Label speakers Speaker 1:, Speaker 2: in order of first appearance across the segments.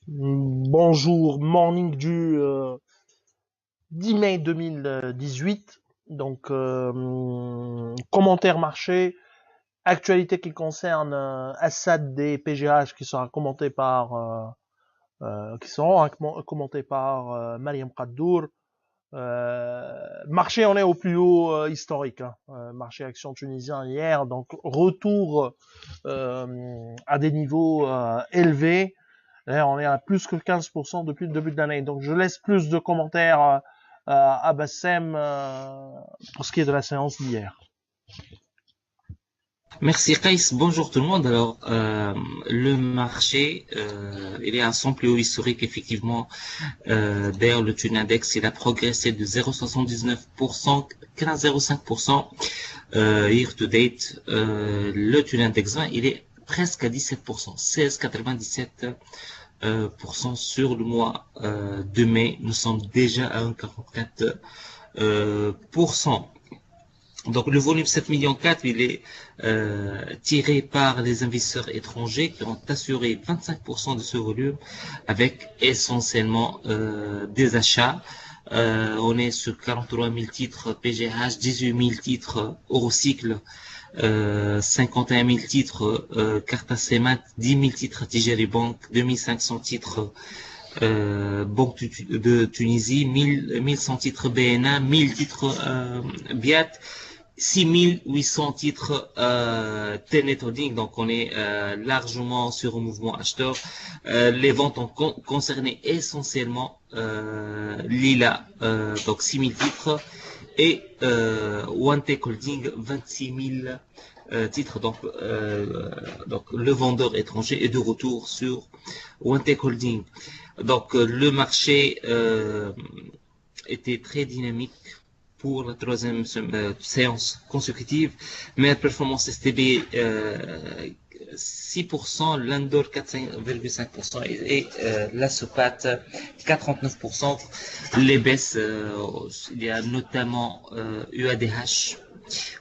Speaker 1: Bonjour, morning du 10 mai 2018. Donc, commentaire marché, actualité qui concerne Assad des PGH qui sera commenté par qui seront commentés par Mariam Kaddour. Marché, on est au plus haut historique. Hein. Marché action tunisien hier, donc retour à des niveaux élevés. Là, on est à plus que 15% depuis le début de l'année. Donc, je laisse plus de commentaires à Bassem pour ce qui est de la séance d'hier.
Speaker 2: Merci Kais, bonjour tout le monde. Alors, le marché, il est à son plus haut historique effectivement. D'ailleurs, le Tune Index, il a progressé de 0,79%, 15,05% year to date. Le Tune Index 20, il est presque à 17%, 16,97% sur le mois de mai. Nous sommes déjà à 1,44%. Donc le volume 7 millions 4, il est tiré par les investisseurs étrangers qui ont assuré 25% de ce volume avec essentiellement des achats. On est sur 43 000 titres PGH, 18 000 titres Eurocycle, 51 000 titres Carta Cemat, 10 000 titres Tigeri Bank, 2500 titres Banque de Tunisie, 1100 titres BNA, 1000 titres BIAT, 6800 titres Tenet Holding, donc on est largement sur un mouvement acheteur. Les ventes ont concerné essentiellement Lila, donc 6000 titres, et One Tech Holding, 26 000 titres. Donc le vendeur étranger est de retour sur One Tech Holding. Donc le marché était très dynamique pour la troisième séance consécutive. Meilleure performance STB 6%, l'Andor 4,5% et la Sopat 4,39%. Les baisses, il y a notamment UADH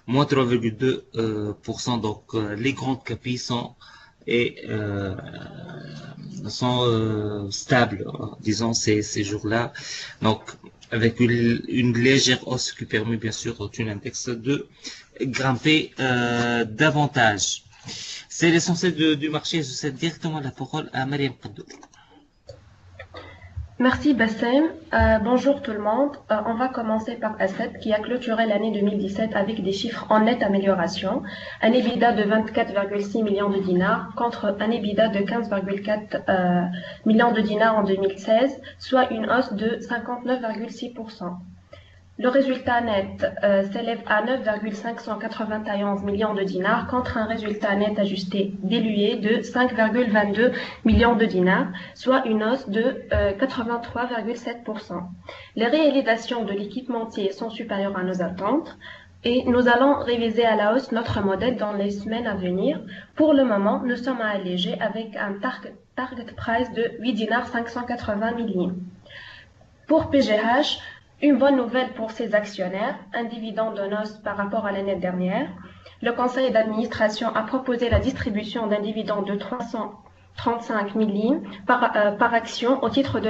Speaker 2: moins 3,2%. Donc les grandes capilles sont stables, disons, ces jours-là. Donc, avec une légère hausse qui permet bien sûr au Tune Index de grimper davantage. C'est l'essentiel du marché. Je cède directement la parole à Mariam Kaddour.
Speaker 3: Merci Bassem. Bonjour tout le monde. On va commencer par Asset qui a clôturé l'année 2017 avec des chiffres en nette amélioration. Un EBITDA de 24,6 millions de dinars contre un EBITDA de 15,4 millions de dinars en 2016, soit une hausse de 59,6%. Le résultat net s'élève à 9,591 millions de dinars contre un résultat net ajusté dilué de 5,22 millions de dinars, soit une hausse de 83,7%. Les réalisations de l'équipementier sont supérieures à nos attentes et nous allons réviser à la hausse notre modèle dans les semaines à venir. Pour le moment, nous sommes à alléger avec un target price de 8 dinars 580 millions. Pour PGH, une bonne nouvelle pour ses actionnaires, un dividende en hausse par rapport à l'année dernière. Le conseil d'administration a proposé la distribution d'un dividende de 335 millions par action au titre de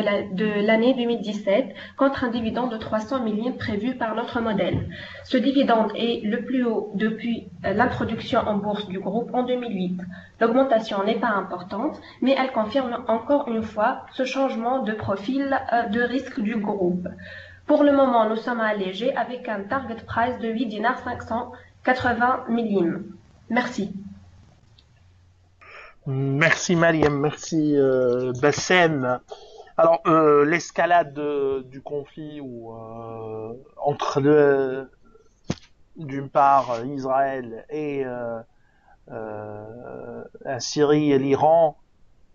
Speaker 3: l'année 2017 contre un dividende de 300 millions prévu par notre modèle. Ce dividende est le plus haut depuis l'introduction en bourse du groupe en 2008. L'augmentation n'est pas importante, mais elle confirme encore une fois ce changement de profil de risque du groupe. Pour le moment, nous sommes allégés avec un target price de 8 dinars 580 millimes. Merci.
Speaker 1: Merci Mariam, merci Bassem. Alors, l'escalade du conflit entre d'une part Israël et la Syrie et l'Iran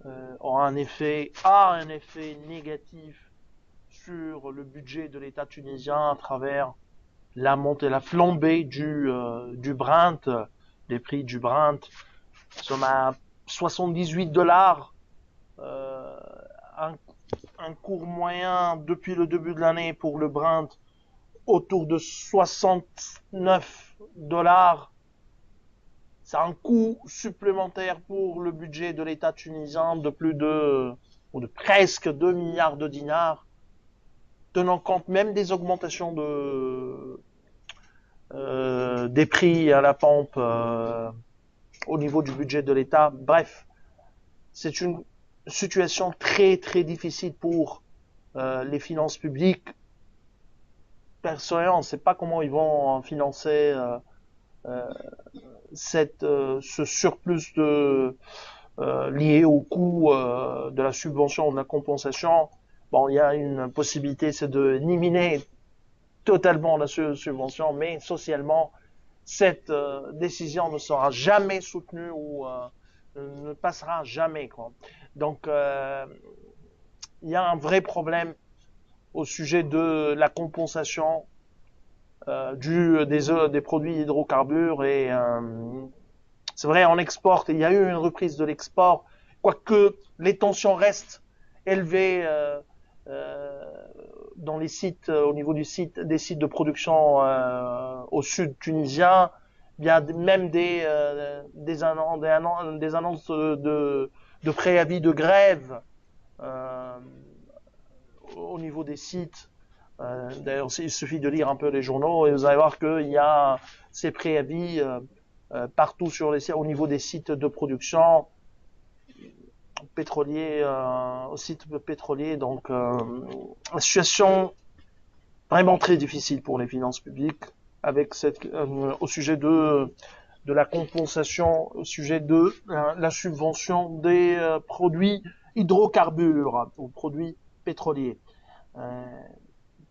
Speaker 1: a un effet négatif sur le budget de l'État tunisien à travers la montée, la flambée du Brent, les prix du Brent. Nous sommes à 78 dollars, un, un cours moyen depuis le début de l'année pour le Brent autour de 69 dollars. C'est un coût supplémentaire pour le budget de l'État tunisien de plus de ou de presque 2 milliards de dinars, tenant compte même des augmentations des prix à la pompe au niveau du budget de l'État. Bref, c'est une situation très très difficile pour les finances publiques. Personnellement, on ne sait pas comment ils vont financer ce surplus lié au coût de la subvention ou de la compensation. Bon, il y a une possibilité, c'est de éliminer totalement la subvention, mais socialement, cette décision ne sera jamais soutenue ou ne passera jamais, quoi. Donc, il y a un vrai problème au sujet de la compensation des produits hydrocarbures et c'est vrai, on exporte, il y a eu une reprise de l'export, quoique les tensions restent élevées dans les sites, au niveau des sites de production au sud tunisien. Il y a même des annonces de préavis de grève au niveau des sites. D'ailleurs, il suffit de lire un peu les journaux et vous allez voir qu'il y a ces préavis partout au niveau des sites de production pétroliers, au site pétrolier. Donc, une situation vraiment très difficile pour les finances publiques avec au sujet de la compensation, au sujet de la subvention des produits hydrocarbures aux produits pétroliers.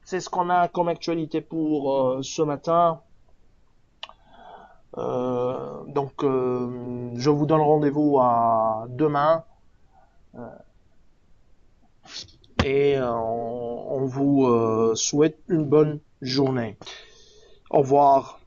Speaker 1: C'est ce qu'on a comme actualité pour ce matin. Donc, je vous donne rendez-vous à demain et on vous souhaite une bonne journée. Au revoir.